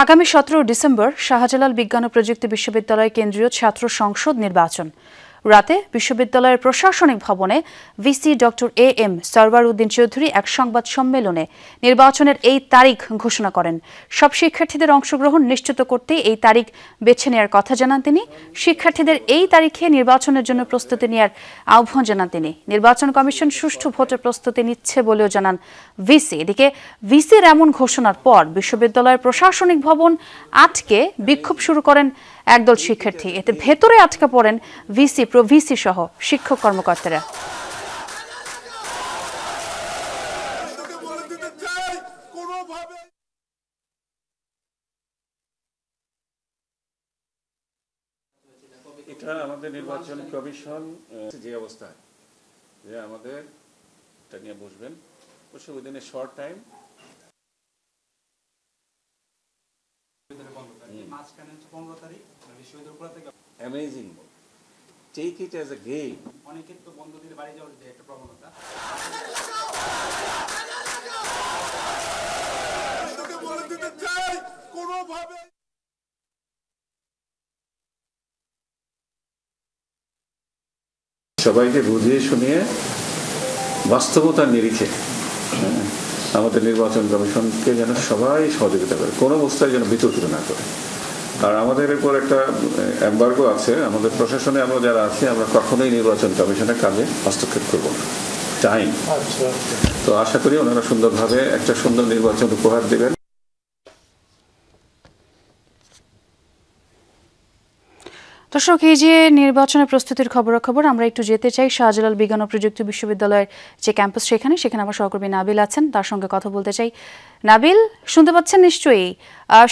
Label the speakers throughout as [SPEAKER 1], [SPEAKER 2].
[SPEAKER 1] আগামী 17 ডিসেম্বর শাহজালাল বিজ্ঞান ও প্রযুক্তি বিশ্ববিদ্যালয় কেন্দ্রীয় ছাত্র সংসদ নির্বাচন। রাতে বিশ্ববিদ্যালয়ের প্রশাসনিক ভবনে VC doctor M Sarwar Uddin Chowdhury এক সংবাদ সম্মেলনে নির্বাচনের এই তারিখ ঘোষণা করেন। সব শিক্ষার্থীদের অংশগ্রহণ নিশ্চিত করতে এই তারিখ বেছে নেওয়ার কথা জানান তিনি। শিক্ষার্থীদের এই তারিখে নির্বাচনের জন্য প্রস্তুতি নেওয়ার আহ্বান জানান তিনি। নির্বাচন কমিশন সুষ্ঠু ভোটের প্রস্তুতি নিচ্ছে বলেও জানান ভিসি। এদিকে ভিসির এমন ঘোষণার পর বিশ্ববিদ্যালয়ের প্রশাসনিক ভবন আটকে বিক্ষোভ শুরু করেন একদল শিক্ষার্থী। এতে ভেতরে আটকা পড়েন ভিসি প্রভিসি সহ শিক্ষক কর্মকর্তারা।
[SPEAKER 2] এটা আমাদের নির্বাচন কমিশন যে অবস্থায় যে আমাদের এটা নিয়ে বসবেন, বসে within a short time amazing, take it as a game.
[SPEAKER 3] অনেকের তো বন্ধুদের বাড়ি যাওয়ার যে একটা প্রবণতা,
[SPEAKER 2] সবাইকে বুঝিয়ে শুনিয়ে বাস্তবতার নিরিখে আমাদের নির্বাচন কমিশনকে যেন সবাই সহযোগিতা করে, কোনো অবস্থায় যেন বিতর্কিত না করে। আর আমাদের এরপর একটা এমবার্গো আছে, আমাদের প্রশাসনে আমরা যারা আছি আমরা কখনোই নির্বাচন কমিশনের কাজে হস্তক্ষেপ করব না, টাইম। তো আশা করি ওনারা সুন্দরভাবে একটা সুন্দর নির্বাচন উপহার দেবেন।
[SPEAKER 1] দর্শক, এই যে নির্বাচনের প্রস্তুতির খবরাখবর, আমরা একটু যেতে চাই শাহজালাল বিজ্ঞান ও প্রযুক্তি বিশ্ববিদ্যালয়ের যে ক্যাম্পাস, সেখানে আমার সহকর্মী নাবিল আছেন, তার সঙ্গে কথা বলতে চাই। নাবিল, শুনতে পাচ্ছেন নিশ্চয়ই?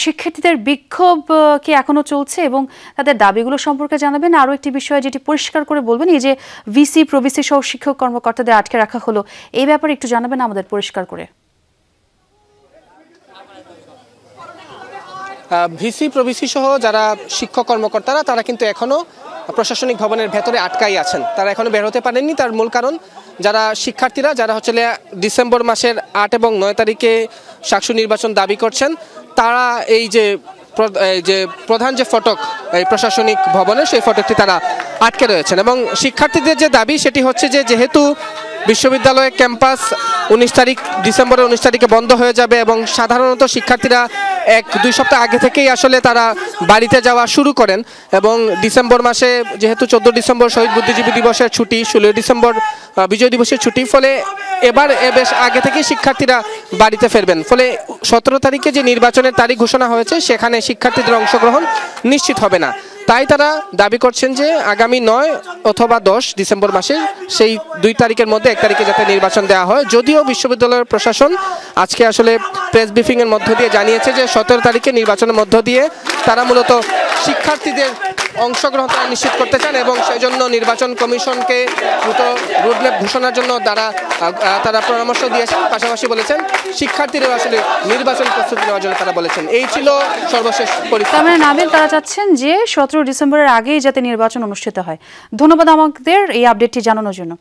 [SPEAKER 1] শিক্ষার্থীদের বিক্ষোভ কি এখনো চলছে এবং তাদের দাবিগুলো সম্পর্কে জানাবেন। আরও একটি বিষয় যেটি পরিষ্কার করে বলবেন, এই যে ভিসি প্রভিসি সহ শিক্ষক কর্মকর্তাদের আটকে রাখা হলো, এই ব্যাপারে একটু জানাবেন আমাদের পরিষ্কার করে।
[SPEAKER 4] ভিসি প্রভিসি সহ যারা শিক্ষক কর্মকর্তারা তারা কিন্তু এখনও প্রশাসনিক ভবনের ভেতরে আটকাই আছেন, তারা এখনও বের হতে পারেননি। তার মূল কারণ যারা শিক্ষার্থীরা যারা ডিসেম্বর মাসের 8 এবং 9 তারিখে সাকসু নির্বাচন দাবি করছেন, তারা এই যে প্রধান যে ফটক এই প্রশাসনিক ভবনের, সেই ফটকটি তারা আটকে রয়েছেন। এবং শিক্ষার্থীদের যে দাবি সেটি হচ্ছে যে যেহেতু বিশ্ববিদ্যালয়ের ক্যাম্পাস ডিসেম্বরের 19 তারিখে বন্ধ হয়ে যাবে এবং সাধারণত শিক্ষার্থীরা 1-2 সপ্তাহ আগে থেকেই তারা বাড়িতে যাওয়া শুরু করেন, এবং ডিসেম্বর মাসে যেহেতু 14 ডিসেম্বর শহীদ বুদ্ধিজীবী দিবসের ছুটি, 16 ডিসেম্বর বিজয় দিবসের ছুটি, ফলে এবার বেশ আগে থেকেই শিক্ষার্থীরা বাড়িতে ফিরবেন। ফলে 17 তারিখে যে নির্বাচনের তারিখ ঘোষণা হয়েছে সেখানে শিক্ষার্থীদের অংশগ্রহণ নিশ্চিত হবে না। তাই তারা দাবি করছেন যে আগামী 9 অথবা 10 ডিসেম্বর মাসে সেই 2 তারিখের মধ্যে 1 তারিখে যাতে নির্বাচন দেওয়া হয়। যদিও বিশ্ববিদ্যালয়ের প্রশাসন আজকে প্রেস ব্রিফিংয়ের মধ্য দিয়ে জানিয়েছে যে 17 তারিখে নির্বাচনের মধ্য দিয়ে তারা মূলত শিক্ষার্থীদের অংশগ্রহণ নিশ্চিত করতে চান, এবং সেই জন্য নির্বাচন কমিশনকে দ্রুত রোডম্যাপ ঘোষণার জন্য তারা পরামর্শ দিয়েছেন। পাশাপাশি বলেছেন শিক্ষার্থীরাও নির্বাচন প্রস্তুতি নেওয়ার জন্য তারা বলেছেন। এই ছিল সর্বশেষ পরিস্থিতি।
[SPEAKER 1] মানে নাবিল, তারা চাচ্ছেন যে 17 ডিসেম্বরের আগেই যাতে নির্বাচন অনুষ্ঠিত হয়। ধন্যবাদ আমাদের এই আপডেটটি জানানোর জন্য।